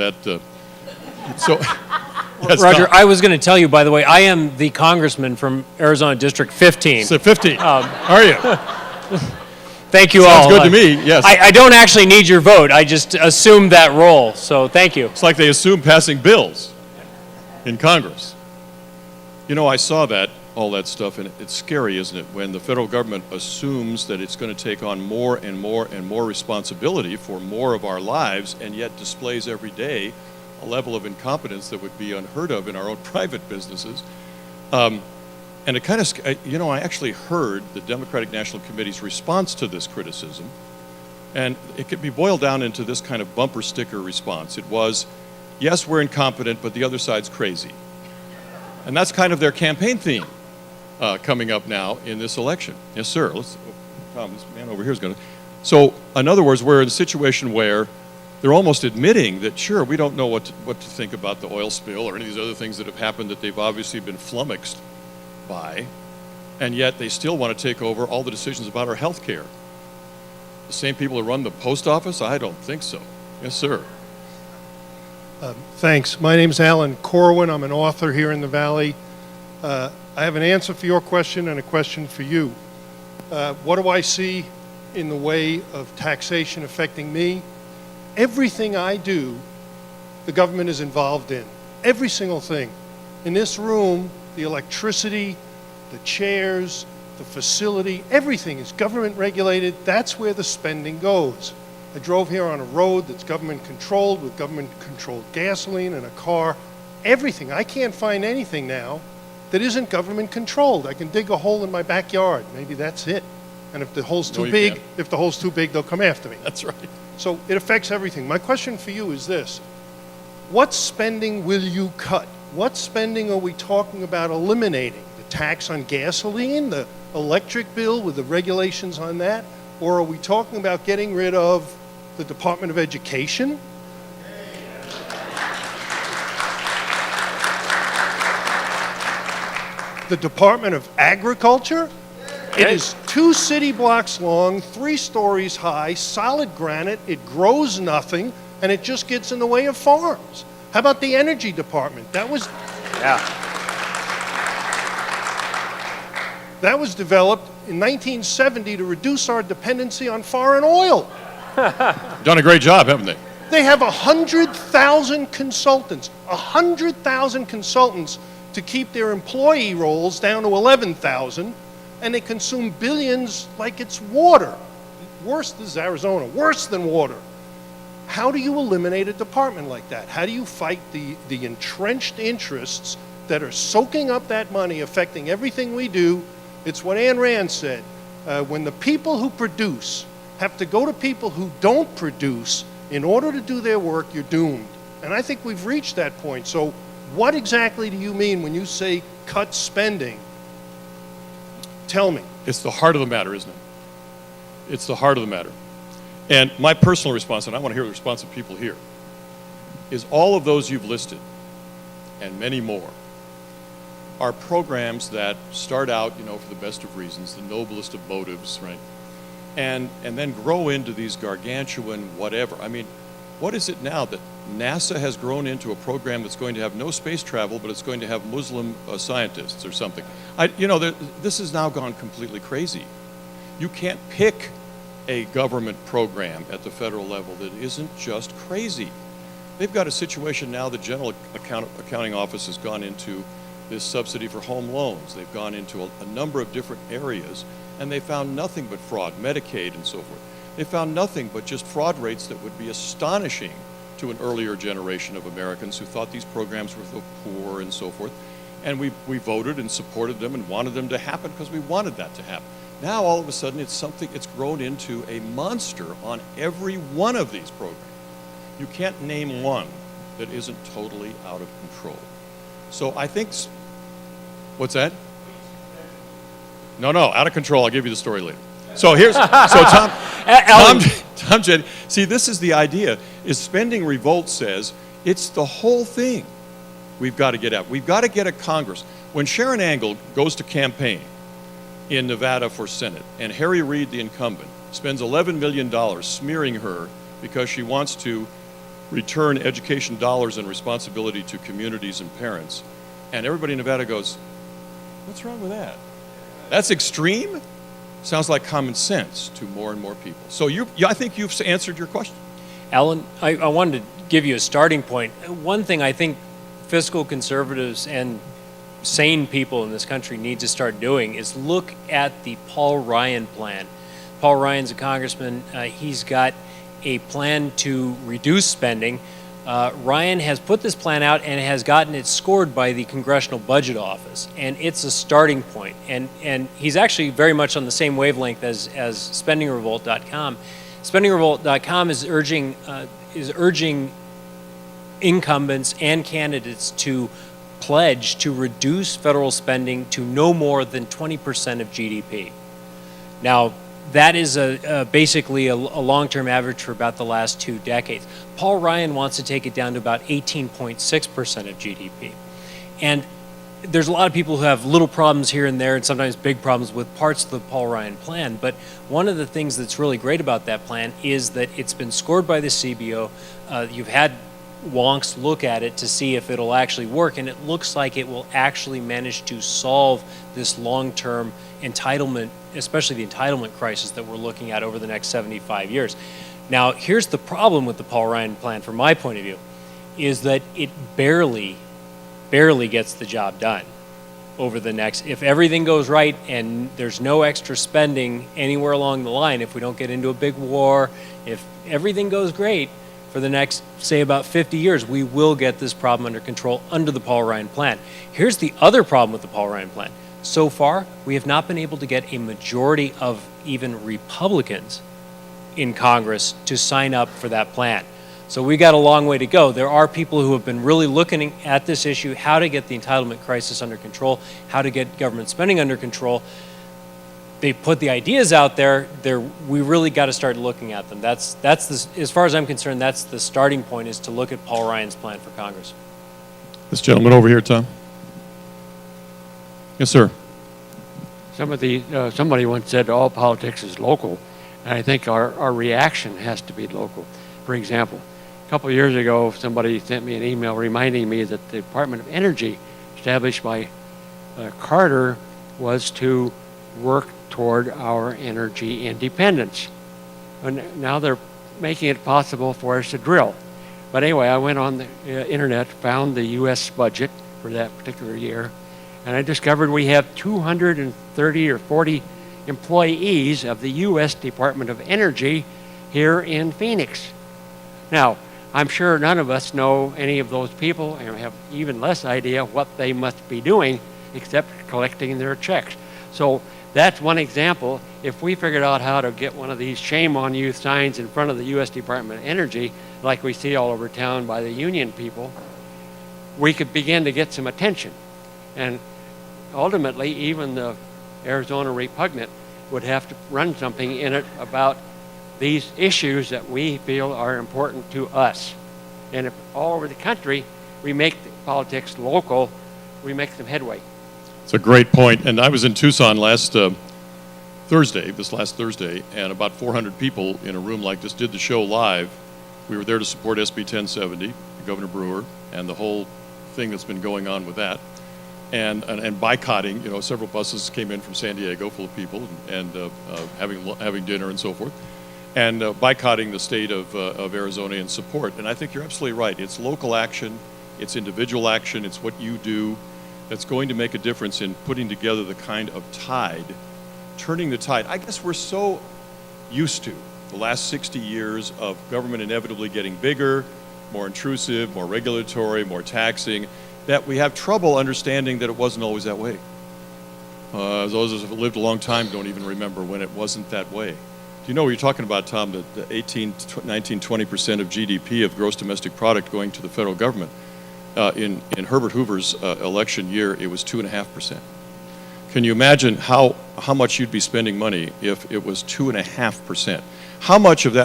That, so, yes, Roger, Tom. I was going to tell you, by the way, I am the congressman from Arizona District 15. So 15, are you? Thank you Sounds all. good to me, yes. I don't actually need your vote. I just assumed that role, so thank you. It's like they assume passing bills in Congress. You know, I saw all that stuff, and it's scary, isn't it, when the federal government assumes that it's going to take on more and more and more responsibility for more of our lives, and yet displays every day a level of incompetence that would be unheard of in our own private businesses. And it kind of, you know, I actually heard the Democratic National Committee's response to this criticism, and it could be boiled down into this kind of bumper sticker response. It was, yes, we're incompetent, but the other side's crazy. And that's kind of their campaign theme coming up now in this election. Yes, sir. Tom, this man over here is going to. So, in other words, we're in a situation where they're almost admitting that, sure, we don't know what to think about the oil spill or any of these other things that have happened that they've obviously been flummoxed by, and yet they still want to take over all the decisions about our health care. The same people who run the post office? I don't think so. Yes, sir. Thanks. My name's Alan Corwin. I'm an author here in the Valley. I have an answer for your question and a question for you. What do I see in the way of taxation affecting me? Everything I do, the government is involved in. Every single thing. In this room, the electricity, the chairs, the facility, everything is government regulated. That's where the spending goes. I drove here on a road that's government controlled with government controlled gasoline and a car. Everything. I can't find anything now that isn't government controlled. I can dig a hole in my backyard. Maybe that's it. And if the hole's too big, they'll come after me. That's right. So it affects everything. My question for you is this. What spending will you cut? What spending are we talking about eliminating? The tax on gasoline, the electric bill with the regulations on that? Or are we talking about getting rid of the Department of Education? The Department of Agriculture? It is 2 city blocks long, 3 stories high, solid granite, it grows nothing, and it just gets in the way of farms. How about the Energy Department? That was developed in 1970 to reduce our dependency on foreign oil. Done a great job, haven't they? They have 100,000 consultants, 100,000 consultants to keep their employee rolls down to 11,000, and they consume billions like it's water. Worse, this is Arizona, worse than water. How do you eliminate a department like that? How do you fight the entrenched interests that are soaking up that money, affecting everything we do? It's what Ayn Rand said. When the people who produce have to go to people who don't produce in order to do their work, you're doomed. And I think we've reached that point. So what exactly do you mean when you say cut spending? Tell me. It's the heart of the matter, isn't it? It's the heart of the matter. And my personal response, and I want to hear the response of people here, is all of those you've listed, and many more, are programs that start out, you know, for the best of reasons, the noblest of motives, right? And then grow into these gargantuan whatever. I mean, what is it now that NASA has grown into a program that's going to have no space travel, but it's going to have Muslim scientists or something? This has now gone completely crazy. You can't pick a government program at the federal level that isn't just crazy. They've got a situation now, the General Accounting Office has gone into this subsidy for home loans. They've gone into a number of different areas, and they found nothing but fraud, Medicaid and so forth. They found nothing but just fraud rates that would be astonishing to an earlier generation of Americans who thought these programs were for the poor and so forth. And we voted and supported them and wanted them to happen because we wanted that to happen. Now, all of a sudden, it's grown into a monster on every one of these programs. You can't name one that isn't totally out of control. So I think, what's that? No, out of control. I'll give you the story later. So Tom, see, this is the idea, is spending Revolt says it's the whole thing we've got to get at. We've got to get a Congress. When Sharon Angle goes to campaign in Nevada for Senate, and Harry Reid, the incumbent, spends $11 million smearing her because she wants to return education dollars and responsibility to communities and parents. And everybody in Nevada goes, what's wrong with that? That's extreme? Sounds like common sense to more and more people. So I think you've answered your question. Alan, I wanted to give you a starting point. One thing I think fiscal conservatives and sane people in this country need to start doing is look at the Paul Ryan plan. Paul Ryan's a congressman. He's got a plan to reduce spending. Ryan has put this plan out and has gotten it scored by the Congressional Budget Office, and it's a starting point. And he's actually very much on the same wavelength as SpendingRevolt.com. SpendingRevolt.com is urging incumbents and candidates to pledge to reduce federal spending to no more than 20% of GDP. Now, that is basically a long-term average for about the last 2 decades. Paul Ryan wants to take it down to about 18.6% of GDP. And there's a lot of people who have little problems here and there and sometimes big problems with parts of the Paul Ryan plan. But one of the things that's really great about that plan is that it's been scored by the CBO. You've had wonks look at it to see if it'll actually work, and it looks like it will actually manage to solve this long-term entitlement, especially the entitlement crisis that we're looking at over the next 75 years. Now, here's the problem with the Paul Ryan plan from my point of view, is that it barely gets the job done over the next, if everything goes right and there's no extra spending anywhere along the line, if we don't get into a big war, if everything goes great, for the next, say, about 50 years, we will get this problem under control under the Paul Ryan plan. Here's the other problem with the Paul Ryan plan. So far, we have not been able to get a majority of even Republicans in Congress to sign up for that plan. So we got a long way to go. There are people who have been really looking at this issue, how to get the entitlement crisis under control, how to get government spending under control. They put the ideas out there. We really got to start looking at them. That's as far as I'm concerned, that's the starting point, is to look at Paul Ryan's plan for Congress. This gentleman over here, Tom. Yes, sir. Somebody once said all politics is local, and I think our reaction has to be local. For example, a couple of years ago, somebody sent me an email reminding me that the Department of Energy, established by Carter, was to work toward our energy independence. And now they're making it possible for us to drill. But anyway, I went on the internet, found the U.S. budget for that particular year, and I discovered we have 230 or 40 employees of the U.S. Department of Energy here in Phoenix. Now, I'm sure none of us know any of those people and have even less idea what they must be doing except collecting their checks. So that's one example. If we figured out how to get one of these shame on you signs in front of the U.S. Department of Energy, like we see all over town by the union people, we could begin to get some attention. And ultimately, even the Arizona Repugnant would have to run something in it about these issues that we feel are important to us. And if all over the country we make the politics local, we make some headway. It's a great point. And I was in Tucson last Thursday, and about 400 people in a room like this did the show live. We were there to support SB 1070, Governor Brewer, and the whole thing that's been going on with that. And boycotting, several buses came in from San Diego full of people and having dinner and so forth, and boycotting the state of Arizona in support. And I think you're absolutely right. It's local action, it's individual action, it's what you do that's going to make a difference in putting together the kind of tide, turning the tide. I guess we're so used to the last 60 years of government inevitably getting bigger, more intrusive, more regulatory, more taxing, that we have trouble understanding that it wasn't always that way. Those of us who have lived a long time don't even remember when it wasn't that way. Do you know what you're talking about, Tom, the 18, 19, 20% of GDP of gross domestic product going to the federal government? In Herbert Hoover's election year, it was 2.5%. Can you imagine how much you'd be spending money if it was 2.5%? How much of that